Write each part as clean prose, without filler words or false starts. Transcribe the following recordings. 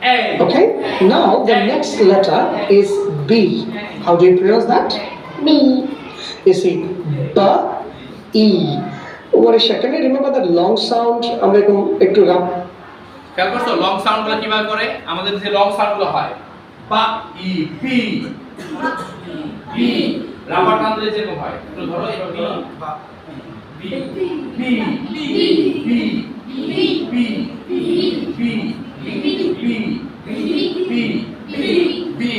Okay, now the next letter is B. How do you pronounce that? B. You see, B, E. What is can you remember the long sound? আমরা একটু খেয়াল করছো long সাউন্ডগুলো কিভাবে করে আমাদের যে long সাউন্ডগুলো হয় পা ই পি বি রাবার টান দিলে যেরকম হয় একটু ধরো এবার B B B B B B B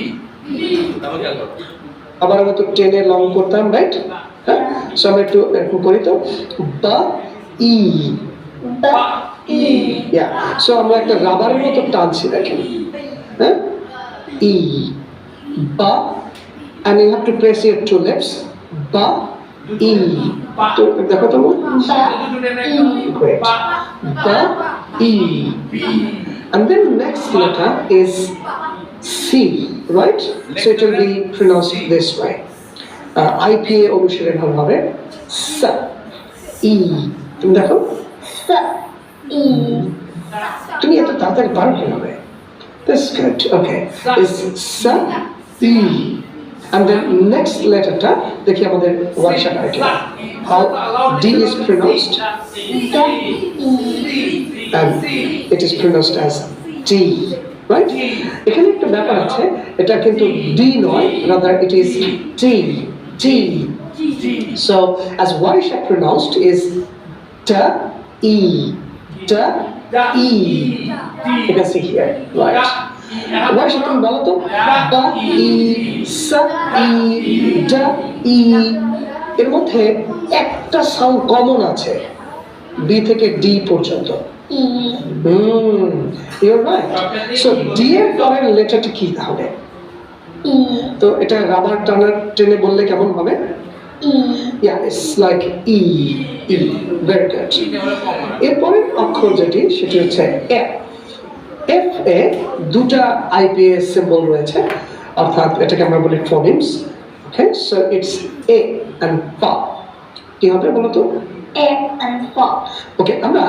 তারপর খেয়াল করো আবার আমরা তো টেনে লং করতাম, রাইট? হ্যাঁ, সো আমরা একটু এরকম করি তো বা ই বা ই। ইয়া, সো আমরা একটা রাবারের মতো টানছি, দেখেন, হ্যাঁ, ই বা, and you have to press your two lips, ba e, তো দেখো তো great, ba e, and then next letter is C, right? So it will be pronounced this way. IPA অনুসারে ভালো হবে S E, তুমি দেখো স ই। তুমি এত তাড়াতাড়ি পারো কিভাবে? That's good. Okay, is S E, and then next letterটা দেখি আমাদের workshop item how D is pronounced, ড ই। and it is pronounced as D, right? এখানে একটা ব্যাপার আছে, এটা কিন্তু D নয়, rather it is T, T. So as Warisha pronounced is D E, D E. You can see here, right? Warisha তুমি বলো তো বা ই স ই ড ই, এর মধ্যে একটা সাউন্ড কমন আছে বি থেকে ডি পর্যন্ত। ই। You're right. So D এর পরের লেটারটা কি তাহলে? ই। তো এটা রাবার টানার টেনে বললে কেমন হবে? ই। Yeah, it's like E, E. Very good. এরপরের অক্ষর যেটি সেটি হচ্ছে F. F এ দুটা IPA সিম্বল রয়েছে, অর্থাৎ এটাকে আমরা বলি phonemes. Okay, so it's A and F. কি হবে বলো তো? এ and ফ। ওকে, আমরা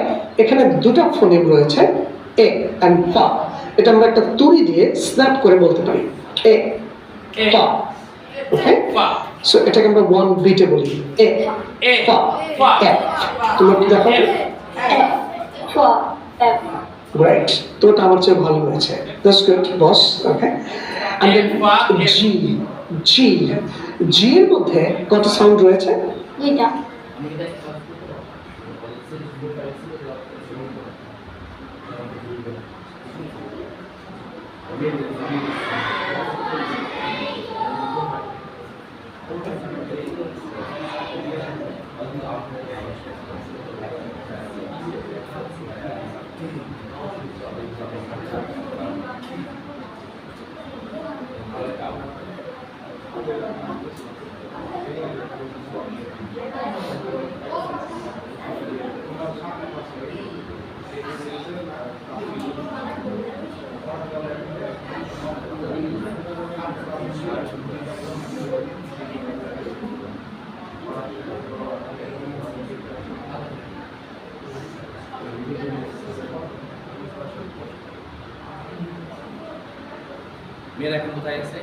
F এখানে দুটো ফোনিম রয়েছে A and F, এটা আমরা একটা তুড়ি দিয়ে স্ন্যাপ করে বলতে পারি A F। ওকে, সো এটাকে আমরা ওয়ান বিটে বলি A F F। তোমরা কি দেখো? এফ ফ এফ। গ্রেট, তো এটা আমার চেয়ে ভালো হয়েছে। That's good boss. Okay, and then G, G, G এর মধ্যে কত সাউন্ড রয়েছে? দুইটা। মেয়েরা এখন কোথায় আছে?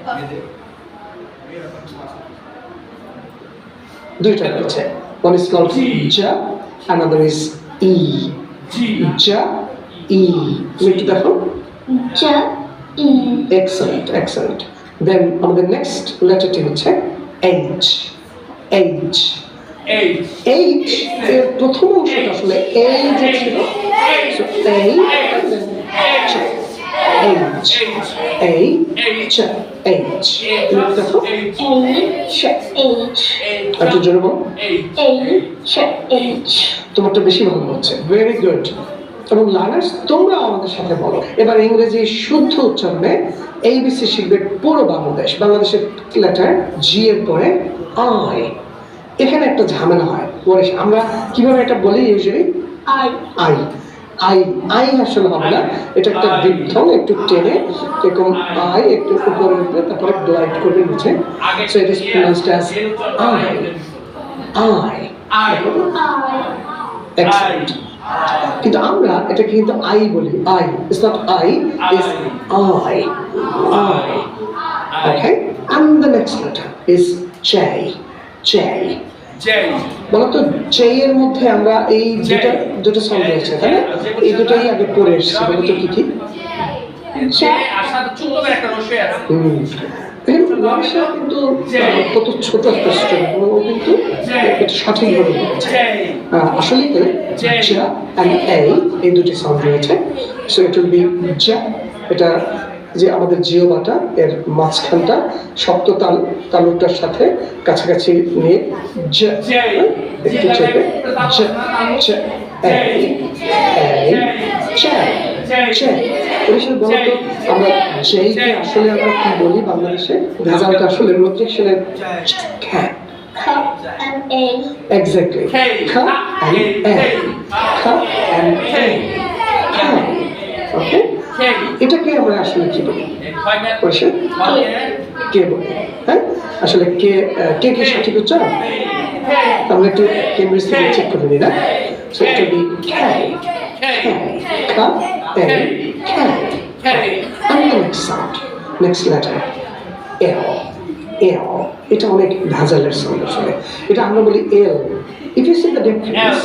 দুইটা রয়েছে, one is called ja, another is e, ja e। তুমি একটু দেখো। জ ই। Excellent, excellent. Then আমাদের নেক্সট লেটারটি হচ্ছে H, H, H এর প্রথম অংশটা আসলে A যে ছিল, so A and then H, H, H, H। তুমি একটু দেখো। H H. একটু জোরে বলো। H H. তোমারটা বেশি ভালো হচ্ছে, ভেরি গুড। এবং লার্নার্স তোমরা আমাদের সাথে বলো এবার ইংরেজি শুদ্ধ উচ্চারণে ABC শিখবে পুরো বাংলাদেশ। বাংলাদেশের লেটার জি এর পরে আই, এখানে একটা ঝামেলা হয়। আমরা কিভাবে এটা বলি usually? I I, I, I আসলে হবে না, এটা একটা দীর্ঘ, একটু টেনে এরকম আই একটু উপরে উঠবে, তারপরে গ্লাইড করবে নিচে। So it is প্রনাউন্সড as I, I. I. Excellent. কিন্তু আমরা এটাকে কিন্তু আই বলি, I, it's not I, it's I, I, okay. And the next letter is J, J. জেই বলতো জে এর মধ্যে আমরা এই দুটো সাউন্ড রয়েছে, তাই না? এই দুটোই আগে পড়ে এসেছি, বলতো কি কি? জে আর সাথে ছোট করে একটা রসই আছে দেখেন রমেশা কিন্তু কত ছোট একটা স্টুডেন্ট, ও কিন্তু এটা সঠিকভাবে বলেছে। জেই আসলে তো জা and a এই দুটি সাউন্ড রয়েছে, সো ইট উইল বি জা। এটা যে আমাদের জিওবাটা এর মাঝখানটা সপ্ত তালুটার সাথে কাছাকাছি নিয়ে জা, জেই একটু চেপে জা, জা, a, জা, জা। পরিশেষে বলতো আমরা জেইকে আসলে আমরা কি বলি বাংলাদেশে? ভেজালটা আসলে রোটেশনের খ্যাট। Cup and A. Exactly. K. Ka and A. Ka and A. Ka. Okay? জেই এটাকে আমরা আসলে কি বলি? কয়টা পরিশেষে কে বলি? হ্যাঁ? আসলে কে কে সঠিক উচ্চারণ? আমরা একটু কেমব্রিজ থেকে চেক করে নিই না? So it will be K. K. Ka, A, K. And the next sound, next letter, L. L. এটা অনেক ভেজালের সাউন্ড আসলে। এটা আমরা বলি L. If you see the difference,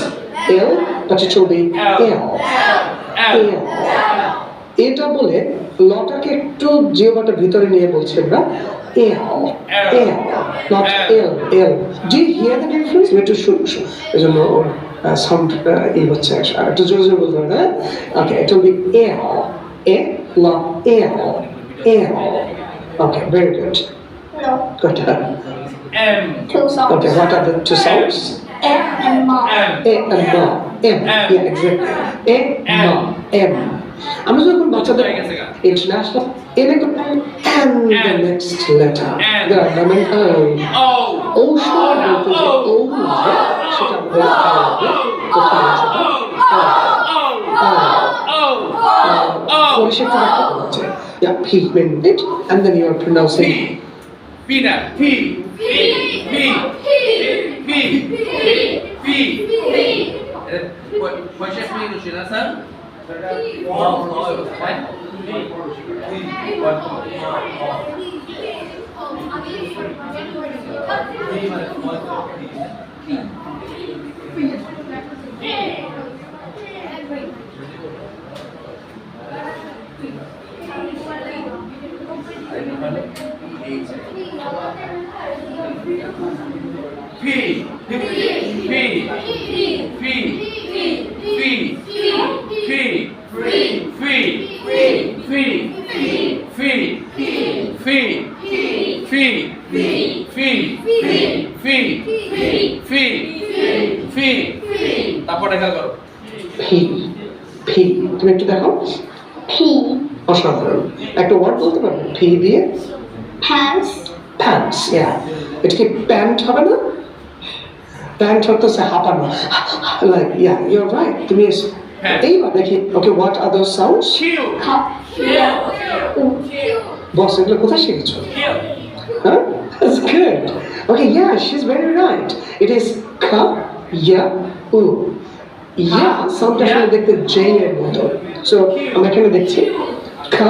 L, but it will be L. L. এটা বলে লটাকে একটু জিওবাটার ভিতরে নিয়ে বলছি আমরা L. L. Not L. L. Do you hear the difference? একটু এজন্য ওর সাউন্ড এই হচ্ছে একটু জোরে জোরে বলতে হবে, হ্যাঁ? Okay, it will be L. A, not L. L. Okay, very good. No. Good. M Two sounds. Okay, what are the two sounds? F and Ma. M A and Ma. M. Yeah, exactly. A, Ma. M. আমরা যখন বাচ্চাদের international এনে and the next letter. There are many ও ও শব্দ বলতে যে ও লাগে সেটা আমাদের খেয়াল রাখবে। কোথায় সেটা? পরিশেষে দেখা হচ্ছে yeah, P when it and then you are pronouncing P না পি পি পি পি পয়সা পি রুশি না স্যার P P P তারপর দেখা করো P. P. তুমি একটু দেখো P. অসাধারণ একটা ওয়ার্ড বলতে পারবে P দিয়ে Pants. pants, yeah. এটা কি প্যান্ট হবে না? প্যান্ট হচ্ছে হাঁপানো, like yeah, you're right. তুমি এইবার দেখি okay, what are those sounds? Q Cup. বস এগুলো কোথায় শিখেছো? Huh? That's good. Okay, yeah, she's very right. It is ka, ya, u. Ya soundটা আসলে দেখতে J এর মতো। So আমরা এখানে দেখছি ka,